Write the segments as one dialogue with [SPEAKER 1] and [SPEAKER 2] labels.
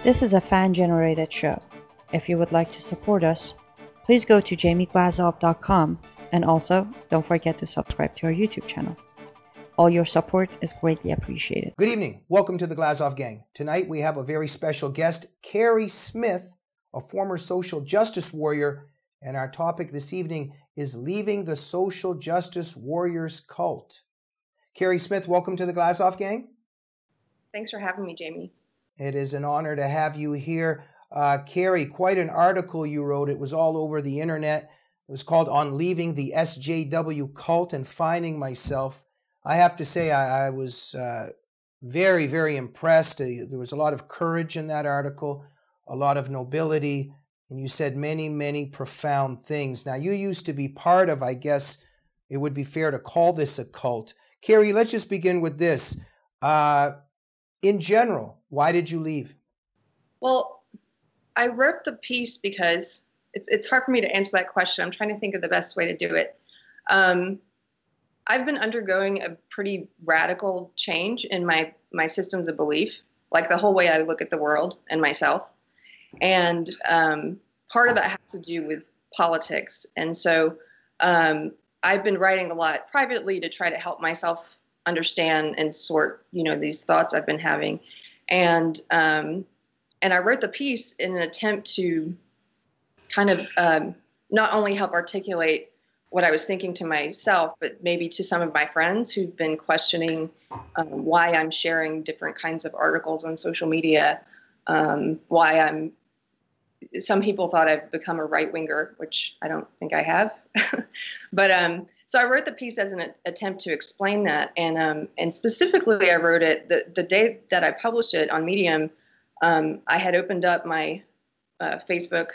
[SPEAKER 1] This is a fan-generated show. If you would like to support us, please go to jamieglazov.com, and also don't forget to subscribe to our YouTube channel. All your support is greatly appreciated.
[SPEAKER 2] Good evening. Welcome to the Glazov Gang. Tonight we have a very special guest, Keri Smith, a former social justice warrior, and our topic this evening is leaving the social justice warriors cult. Keri Smith, welcome to the Glazov Gang.
[SPEAKER 3] Thanks for having me, Jamie.
[SPEAKER 2] It is an honor to have you here. Keri, quite an article you wrote. It was all over the internet. It was called On Leaving the SJW Cult and Finding Myself. I have to say I was very, very impressed. There was a lot of courage in that article, a lot of nobility, and you said many, many profound things. Now, you used to be part of, I guess it would be fair to call this a cult. Keri, let's just begin with this. In general, why did you leave?
[SPEAKER 3] Well, I wrote the piece because it's hard for me to answer that question. I'm trying to think of the best way to do it. I've been undergoing a pretty radical change in my systems of belief, like the whole way I look at the world and myself. And part of that has to do with politics. And so I've been writing a lot privately to try to help myself understand and sort, these thoughts I've been having. And I wrote the piece in an attempt to kind of not only help articulate what I was thinking to myself, but maybe to some of my friends who've been questioning why I'm sharing different kinds of articles on social media, some people thought I've become a right-winger, which I don't think I have. But so I wrote the piece as an attempt to explain that. And specifically, I wrote it the day that I published it on Medium. I had opened up my Facebook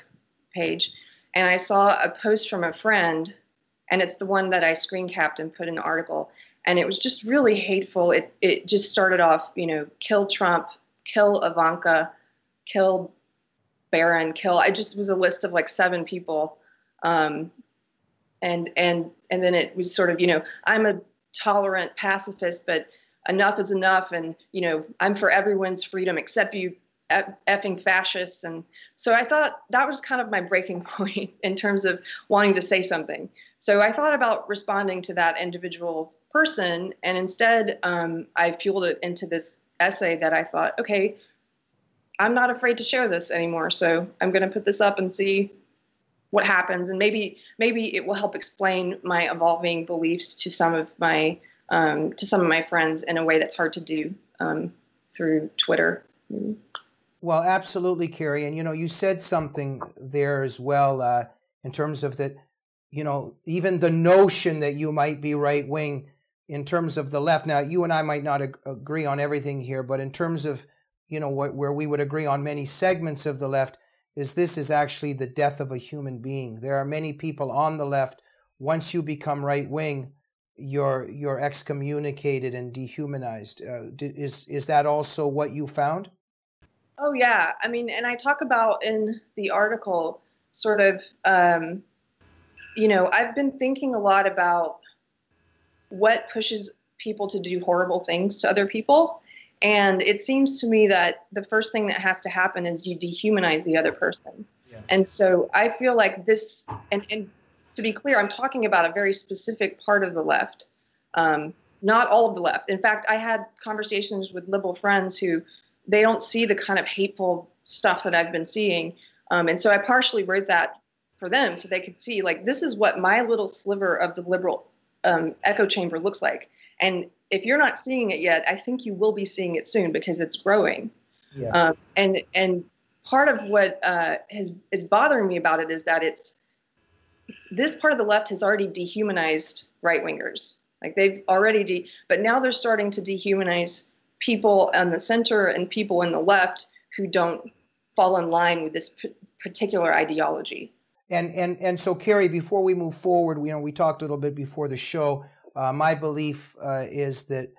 [SPEAKER 3] page, and I saw a post from a friend, and it's the one that I screen capped and put in the article. And it was just really hateful. It just started off, kill Trump, kill Ivanka, kill Barron, it just was a list of like 7 people. And then it was sort of, I'm a tolerant pacifist, but enough is enough. And, I'm for everyone's freedom except you effing fascists. And so I thought that was kind of my breaking point in terms of wanting to say something. So I thought about responding to that individual person. And instead, I fueled it into this essay that I thought, okay, I'm not afraid to share this anymore. So I'm going to put this up and see what happens. And maybe it will help explain my evolving beliefs to some of my friends in a way that's hard to do through Twitter.
[SPEAKER 2] Well, absolutely, Keri. And, you said something there as well in terms of that, even the notion that you might be right-wing in terms of the left. Now, you and I might not agree on everything here, but in terms of, where we would agree on many segments of the left, this is actually the death of a human being. There are many people on the left, once you become right-wing, you're excommunicated and dehumanized. Is that also what you found?
[SPEAKER 3] Oh, yeah. I mean, and I talk about in the article sort of, I've been thinking a lot about what pushes people to do horrible things to other people. And it seems to me that the first thing that has to happen is you dehumanize the other person. Yeah. And so I feel like this, and to be clear, I'm talking about a very specific part of the left, not all of the left. In fact, I had conversations with liberal friends who they don't see the kind of hateful stuff that I've been seeing. And so I partially wrote that for them so they could see, like, this is what my little sliver of the liberal echo chamber looks like. And if you're not seeing it yet, I think you will be seeing it soon because it's growing. Yeah. And part of what is bothering me about it is that this part of the left has already dehumanized right-wingers. Like they've already, but now they're starting to dehumanize people on the center and people in the left who don't fall in line with this particular ideology.
[SPEAKER 2] And so, Keri, before we move forward, we talked a little bit before the show. My belief is that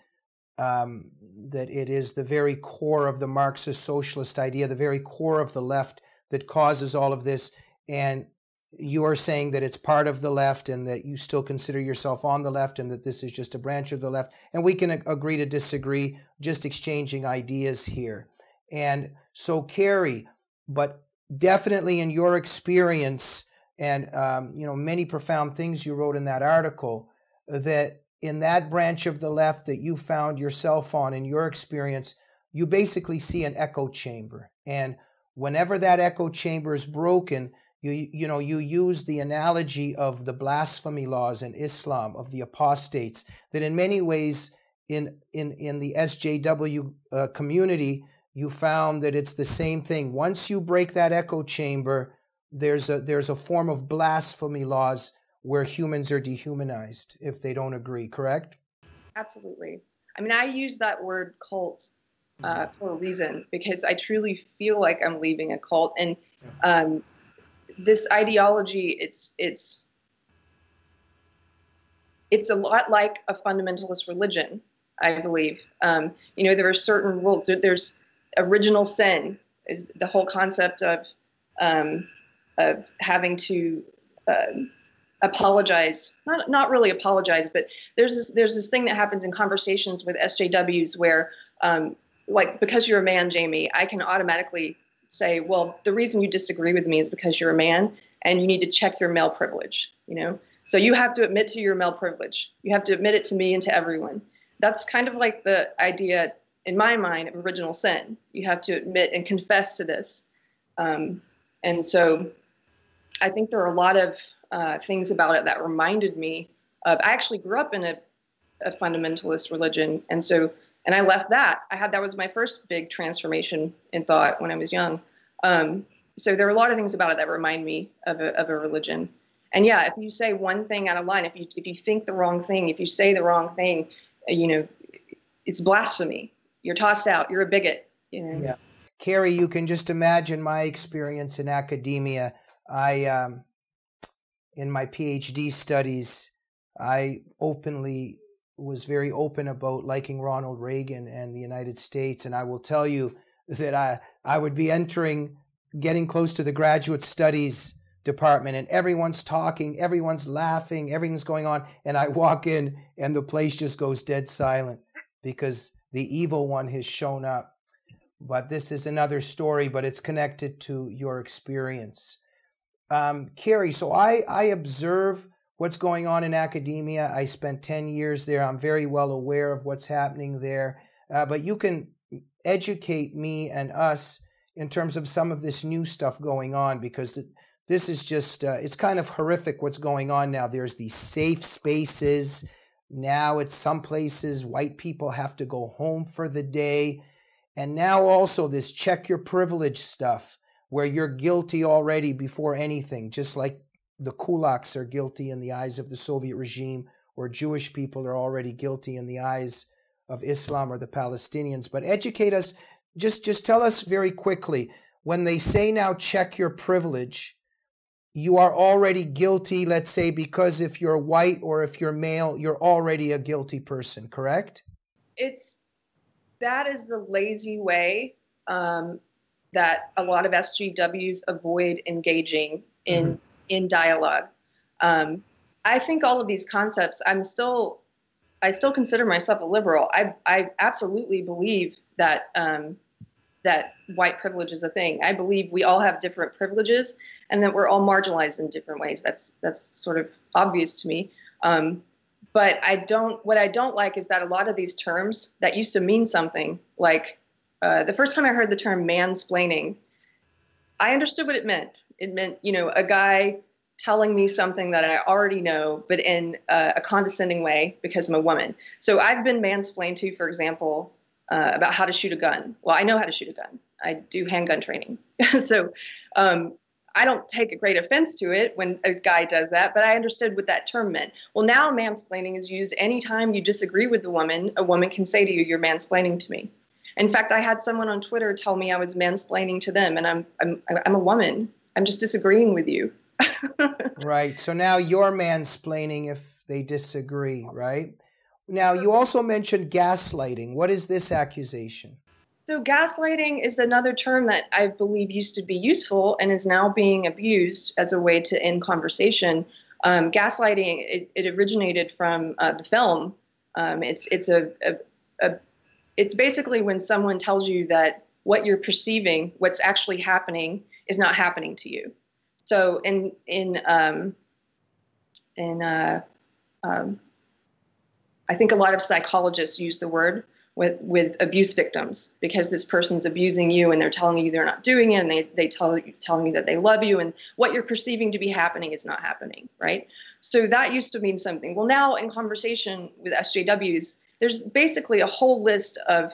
[SPEAKER 2] it is the very core of the Marxist socialist idea, the very core of the left that causes all of this. And you are saying that it's part of the left and that you still consider yourself on the left and that this is just a branch of the left. And we can agree to disagree, just exchanging ideas here. And so, Keri, but definitely in your experience and, many profound things you wrote in that article, that in that branch of the left that you found yourself on in your experience, you basically see an echo chamber. And whenever that echo chamber is broken, you use the analogy of the blasphemy laws in Islam, of the apostates, that in many ways in the SJW community, you found that it's the same thing. Once you break that echo chamber, there's a form of blasphemy laws where humans are dehumanized if they don't agree, correct?
[SPEAKER 3] Absolutely. I mean, I use that word cult for a reason, because I truly feel like I'm leaving a cult. And this ideology, it's a lot like a fundamentalist religion, I believe. There are certain rules. There's original sin, is the whole concept of having to apologize, not really apologize, but there's this thing that happens in conversations with SJWs where, like, because you're a man, Jamie, I can automatically say, well, the reason you disagree with me is because you're a man and you need to check your male privilege, So you have to admit to your male privilege. You have to admit it to me and to everyone. That's kind of like the idea, in my mind, of original sin. You have to admit and confess to this. And so I think there are a lot of things about it that reminded me of, I actually grew up in a fundamentalist religion. And I left that. That was my first big transformation in thought when I was young. So there are a lot of things about it that remind me of a religion. And yeah, if you say one thing out of line, if you think the wrong thing, if you say the wrong thing, it's blasphemy. You're tossed out. You're a bigot.
[SPEAKER 2] Yeah. Keri, you can just imagine my experience in academia. In my PhD studies, I was very open about liking Ronald Reagan and the United States. And I will tell you that I would be getting close to the graduate studies department, and everyone's talking, everyone's laughing, everything's going on. And I walk in and the place just goes dead silent because the evil one has shown up. But this is another story, but it's connected to your experience. Keri, so I observe what's going on in academia. I spent 10 years there. I'm very well aware of what's happening there. But you can educate me and us in terms of some of this new stuff going on, because this is just, it's kind of horrific what's going on now. There's these safe spaces. Now it's some places white people have to go home for the day. And now also this check your privilege stuff, where you're guilty already before anything, just like the kulaks are guilty in the eyes of the Soviet regime, or Jewish people are already guilty in the eyes of Islam or the Palestinians. But educate us, just tell us very quickly, when they say now check your privilege, you are already guilty, let's say, because if you're white or if you're male, you're already a guilty person, correct?
[SPEAKER 3] That is the lazy way that a lot of SGWs avoid engaging in dialogue. I think all of these concepts, I still consider myself a liberal. I absolutely believe that that white privilege is a thing. I believe we all have different privileges and that we're all marginalized in different ways. That's sort of obvious to me. But what I don't like is that a lot of these terms that used to mean something, like the first time I heard the term mansplaining, I understood what it meant. It meant, a guy telling me something that I already know, but in a condescending way because I'm a woman. So I've been mansplained to, for example, about how to shoot a gun. Well, I know how to shoot a gun. I do handgun training. So I don't take a great offense to it when a guy does that, but I understood what that term meant. Well, now mansplaining is used anytime you disagree with a woman can say to you, you're mansplaining to me. In fact, I had someone on Twitter tell me I was mansplaining to them, and I'm a woman. I'm just disagreeing with you.
[SPEAKER 2] Right. So now you're mansplaining if they disagree, right? Now, you also mentioned gaslighting. What is this accusation?
[SPEAKER 3] So gaslighting is another term that I believe used to be useful and is now being abused as a way to end conversation. Gaslighting, it originated from the film. It's basically when someone tells you that what you're perceiving, what's actually happening, is not happening to you. So I think a lot of psychologists use the word with abuse victims, because this person's abusing you and they're telling you they're not doing it, and they telling you that they love you, and what you're perceiving to be happening is not happening, right? So that used to mean something. Well, now in conversation with SJWs, there's basically a whole list of,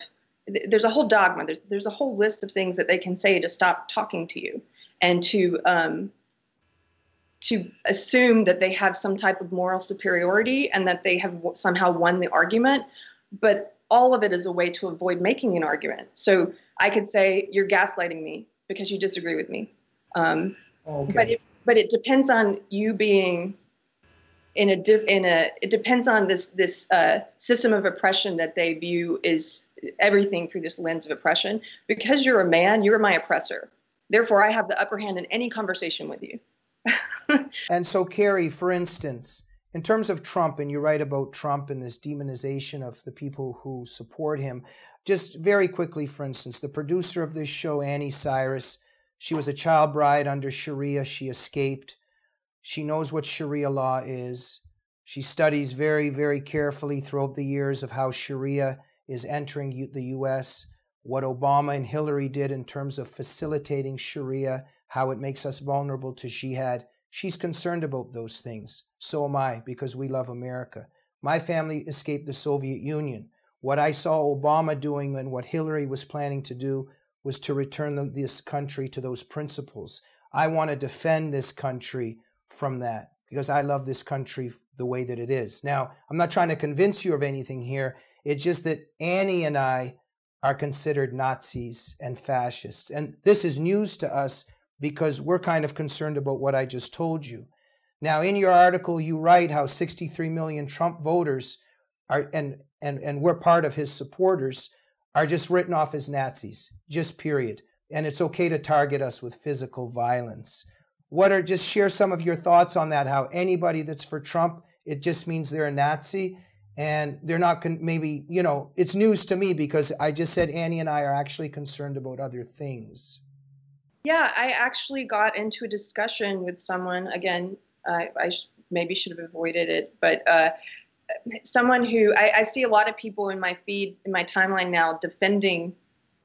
[SPEAKER 3] there's a whole dogma, there's a whole list of things that they can say to stop talking to you, and to assume that they have some type of moral superiority and that they have somehow won the argument. But all of it is a way to avoid making an argument. So I could say, you're gaslighting me because you disagree with me.
[SPEAKER 2] Okay.
[SPEAKER 3] But it depends on you being it depends on this system of oppression that they view is everything through this lens of oppression. Because you're a man, you're my oppressor. Therefore, I have the upper hand in any conversation with you.
[SPEAKER 2] And so, Keri, for instance, in terms of Trump, and you write about Trump and this demonization of the people who support him, just very quickly, for instance, the producer of this show, Annie Cyrus, she was a child bride under Sharia. She escaped. She knows what Sharia law is. She studies very, very carefully throughout the years of how Sharia is entering the U.S., what Obama and Hillary did in terms of facilitating Sharia, how it makes us vulnerable to jihad. She's concerned about those things. So am I, because we love America. My family escaped the Soviet Union. What I saw Obama doing and what Hillary was planning to do was to return this country to those principles. I want to defend this country from that because I love this country the way that it is. Now, I'm not trying to convince you of anything here. It's just that Annie and I are considered Nazis and fascists. And this is news to us because we're kind of concerned about what I just told you. Now, in your article, you write how 63 million Trump voters are, and we're part of his supporters, are just written off as Nazis, just period. And it's okay to target us with physical violence. Just share some of your thoughts on that, how anybody that's for Trump, it just means they're a Nazi, and they're not, maybe, it's news to me because I just said Annie and I are actually concerned about other things.
[SPEAKER 3] Yeah, I actually got into a discussion with someone, again, I maybe should have avoided it, but someone who, I see a lot of people in my feed, in my timeline now, defending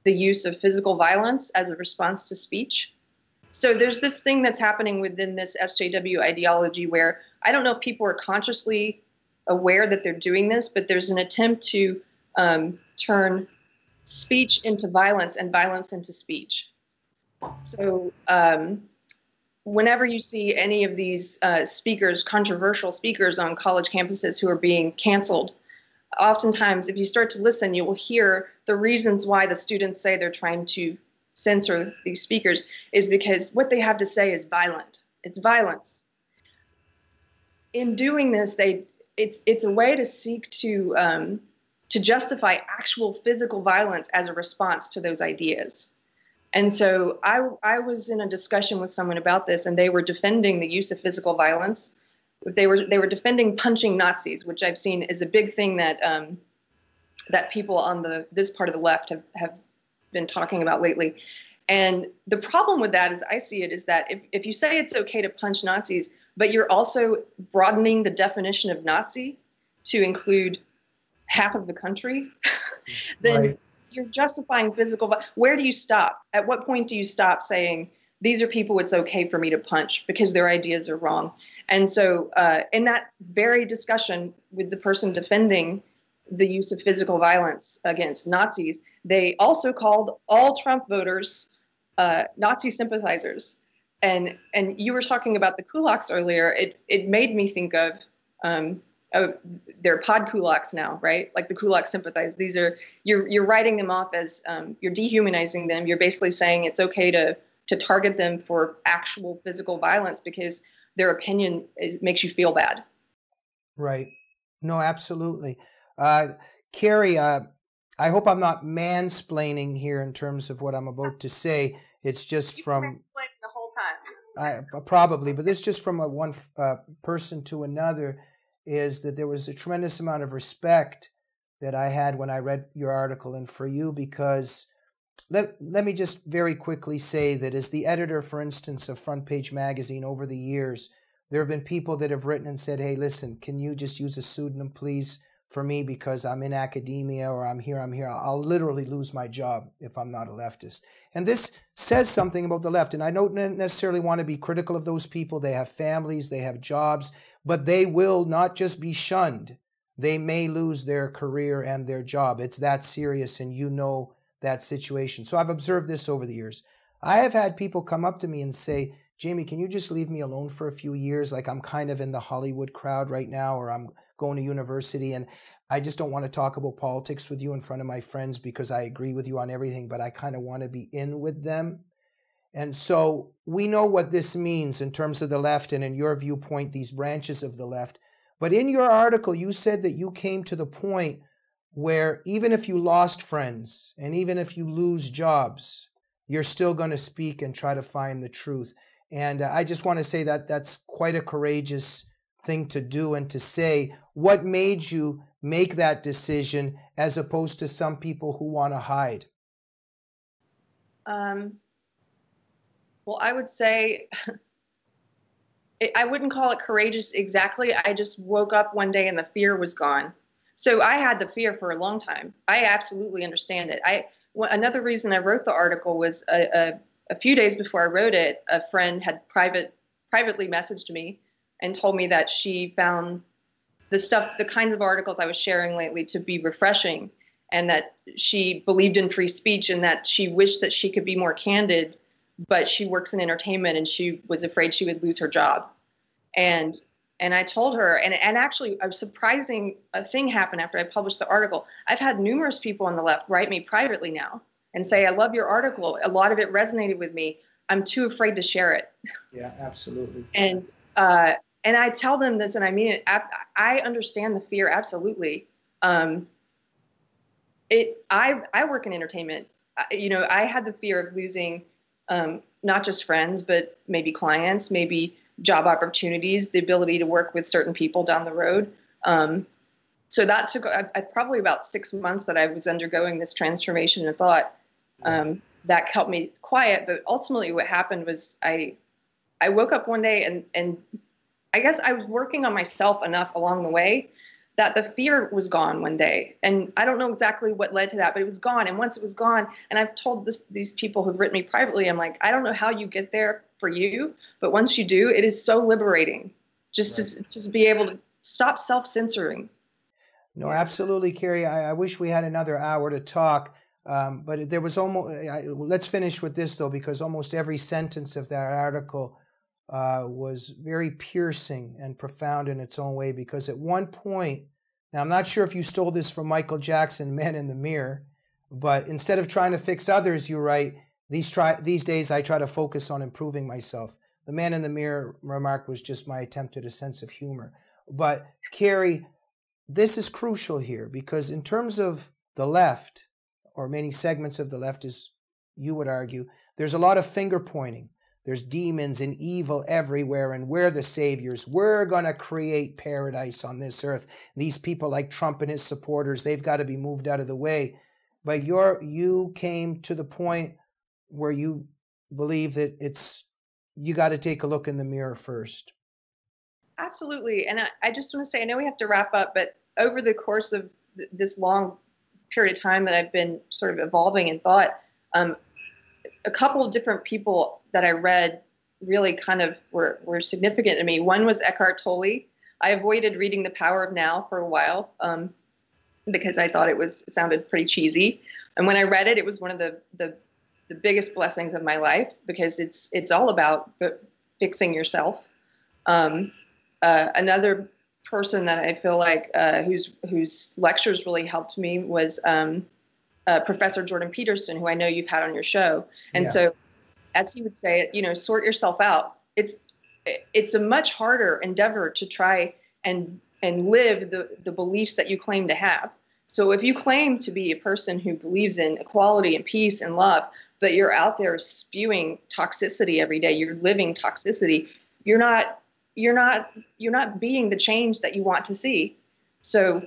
[SPEAKER 3] the use of physical violence as a response to speech. So there's this thing that's happening within this SJW ideology where I don't know if people are consciously aware that they're doing this, but there's an attempt to turn speech into violence and violence into speech. So whenever you see any of these speakers, controversial speakers on college campuses who are being canceled, oftentimes if you start to listen, you will hear the reasons why the students say they're trying to censor these speakers is because what they have to say is violent. It's violence. In doing this, it's a way to seek to justify actual physical violence as a response to those ideas. And so I was in a discussion with someone about this, and they were defending the use of physical violence. They were defending punching Nazis, which I've seen is a big thing that that people on this part of the left have been talking about lately. And the problem with that, as I see it, is that if you say it's okay to punch Nazis, but you're also broadening the definition of Nazi to include half of the country, then right. You're justifying physical violence. Where do you stop? At what point do you stop saying, these are people it's okay for me to punch because their ideas are wrong? And so in that very discussion with the person defending the use of physical violence against Nazis, they also called all Trump voters Nazi sympathizers. And you were talking about the kulaks earlier. It made me think of they're pod kulaks now, right? Like the kulak sympathizers. These are you're writing them off as you're dehumanizing them. You're basically saying it's okay to target them for actual physical violence because their opinion makes you feel bad.
[SPEAKER 2] Right. No, absolutely. Keri, I hope I'm not mansplaining here in terms of what I'm about to say. It's just from
[SPEAKER 3] the whole time.
[SPEAKER 2] Probably, but this just from one person to another is that there was a tremendous amount of respect that I had when I read your article and for you because let me just very quickly say that as the editor, for instance, of Front Page Magazine over the years, there have been people that have written and said, hey, listen, can you just use a pseudonym, please, for me because I'm in academia or I'm here. I'll literally lose my job if I'm not a leftist. And this says something about the left. And I don't necessarily want to be critical of those people. They have families, they have jobs, but they will not just be shunned. They may lose their career and their job. It's that serious, and you know that situation. So I've observed this over the years. I have had people come up to me and say, Jamie, can you just leave me alone for a few years? Like I'm kind of in the Hollywood crowd right now, or I'm going to university and I just don't want to talk about politics with you in front of my friends because I agree with you on everything, but I kind of want to be in with them. And so we know what this means in terms of the left and in your viewpoint, these branches of the left. But in your article, you said that you came to the point where even if you lost friends and even if you lose jobs, you're still going to speak and try to find the truth. And I just want to say that that's quite a courageous thing to do and to say. What made you make that decision as opposed to some people who want to hide?
[SPEAKER 3] Well, I would say I wouldn't call it courageous exactly. I just woke up one day and the fear was gone. So I had the fear for a long time. I absolutely understand it. Another reason I wrote the article was a few days before I wrote it, a friend had privately messaged me and told me that she found the kinds of articles I was sharing lately to be refreshing, and that she believed in free speech and that she wished that she could be more candid, but she works in entertainment and she was afraid she would lose her job. And I told her, and actually a surprising thing happened after I published the article. I've had numerous people on the left write me privately now and say, I love your article. A lot of it resonated with me. I'm too afraid to share it.
[SPEAKER 2] Yeah, absolutely.
[SPEAKER 3] And I tell them this, and I mean it. I understand the fear, absolutely. I work in entertainment. I had the fear of losing not just friends, but maybe clients, maybe job opportunities, the ability to work with certain people down the road. So that took probably about 6 months that I was undergoing this transformation of thought. That helped me quiet. But ultimately what happened was I woke up one day and I guess I was working on myself enough along the way that the fear was gone one day. And I don't know exactly what led to that, but it was gone. And once it was gone, and I've told these people who've written me privately, I'm like, I don't know how you get there for you, but once you do, it is so liberating just to be able to stop self-censoring.
[SPEAKER 2] No, absolutely, Keri. I wish we had another hour to talk, but there was let's finish with this, though, because almost every sentence of that article was very piercing and profound in its own way, because at one point, now I'm not sure if you stole this from Michael Jackson, Man in the Mirror, but instead of trying to fix others, you write, these days I try to focus on improving myself. The Man in the Mirror remark was just my attempt at a sense of humor. But Keri, this is crucial here, because in terms of the left, or many segments of the left, as you would argue, there's a lot of finger pointing. There's demons and evil everywhere, and we're the saviors. We're going to create paradise on this earth. These people like Trump and his supporters, they've got to be moved out of the way. But you came to the point where you believe that you got to take a look in the mirror first. Absolutely.
[SPEAKER 3] And I just want to say, I know we have to wrap up, but over the course of this long period of time that I've been sort of evolving in thought, a couple of different people that I read really kind of were significant to me. One was Eckhart Tolle. I avoided reading The Power of Now for a while because I thought it sounded pretty cheesy. And when I read it, it was one of the biggest blessings of my life, because it's all about fixing yourself. Another person that I feel like whose lectures really helped me was Professor Jordan Peterson, who I know you've had on your show. And so, as he would say, sort yourself out. It's a much harder endeavor to try and live the beliefs that you claim to have. So if you claim to be a person who believes in equality and peace and love, but you're out there spewing toxicity every day, you're living toxicity, you're not being the change that you want to see. So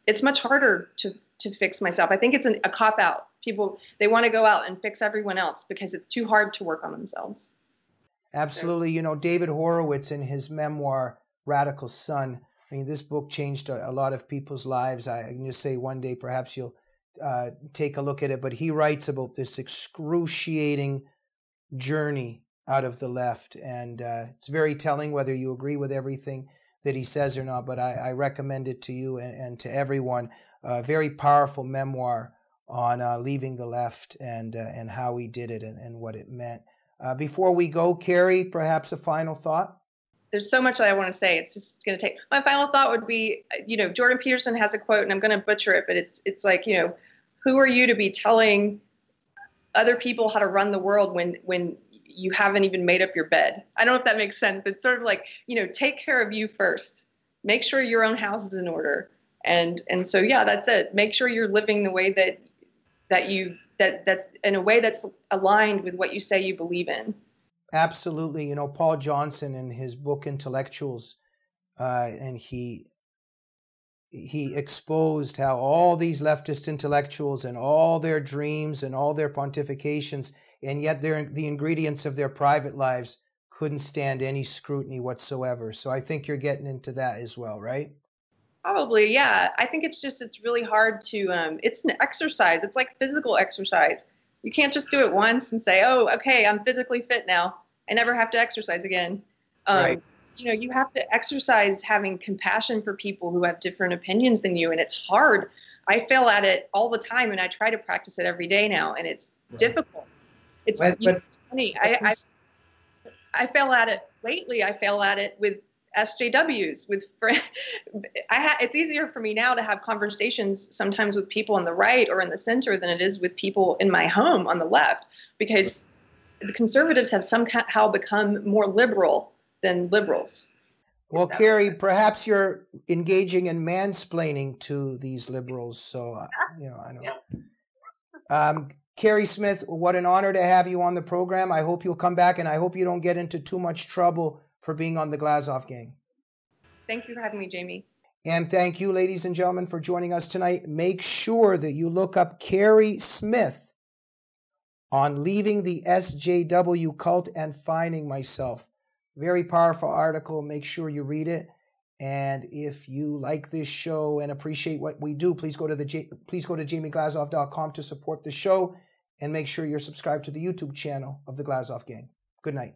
[SPEAKER 3] it's much harder to fix myself. I think it's a cop-out. People, they want to go out and fix everyone else because it's too hard to work on themselves.
[SPEAKER 2] Absolutely. You know, David Horowitz in his memoir, Radical Son, I mean, this book changed a lot of people's lives. I can just say one day perhaps you'll take a look at it. But he writes about this excruciating journey out of the left. And it's very telling whether you agree with everything that he says or not. But I recommend it to you and to everyone. A very powerful memoir on leaving the left and how he did it and what it meant. Before we go, Keri, perhaps a final thought?
[SPEAKER 3] There's so much that I want to say. It's just going to take. My final thought would be, you know, Jordan Peterson has a quote, and I'm going to butcher it, but it's like, you know, who are you to be telling other people how to run the world when you haven't even made up your bed? I don't know if that makes sense, but it's sort of like, you know, take care of you first. Make sure your own house is in order. And so, yeah, that's it. Make sure you're living the way that's in a way that's aligned with what you say you believe in.
[SPEAKER 2] Absolutely. You know, Paul Johnson in his book Intellectuals, and he exposed how all these leftist intellectuals and all their dreams and all their pontifications, and yet the ingredients of their private lives couldn't stand any scrutiny whatsoever. So I think you're getting into that as well, right?
[SPEAKER 3] Probably, yeah. I think it's really hard to, it's an exercise. It's like physical exercise. You can't just do it once and say, oh, okay, I'm physically fit now. I never have to exercise again.
[SPEAKER 2] Right.
[SPEAKER 3] You know, you have to exercise having compassion for people who have different opinions than you. And it's hard. I fail at it all the time, and I try to practice it every day now. And it's difficult. It's funny. I fail at it lately. I fail at it with SJWs, with friends. It's easier for me now to have conversations sometimes with people on the right or in the center than it is with people in my home on the left, because the conservatives have somehow become more liberal than liberals.
[SPEAKER 2] Well, Keri, perhaps you're engaging in mansplaining to these liberals. So, you know, I know. Keri Smith, what an honor to have you on the program. I hope you'll come back, and I hope you don't get into too much trouble for being on the Glazov Gang.
[SPEAKER 3] Thank you for having me, Jamie.
[SPEAKER 2] And thank you, ladies and gentlemen, for joining us tonight. Make sure that you look up Keri Smith on Leaving the SJW Cult and Finding Myself. Very powerful article. Make sure you read it. And if you like this show and appreciate what we do, please go to jamieglazov.com to support the show, and make sure you're subscribed to the YouTube channel of the Glazov Gang. Good night.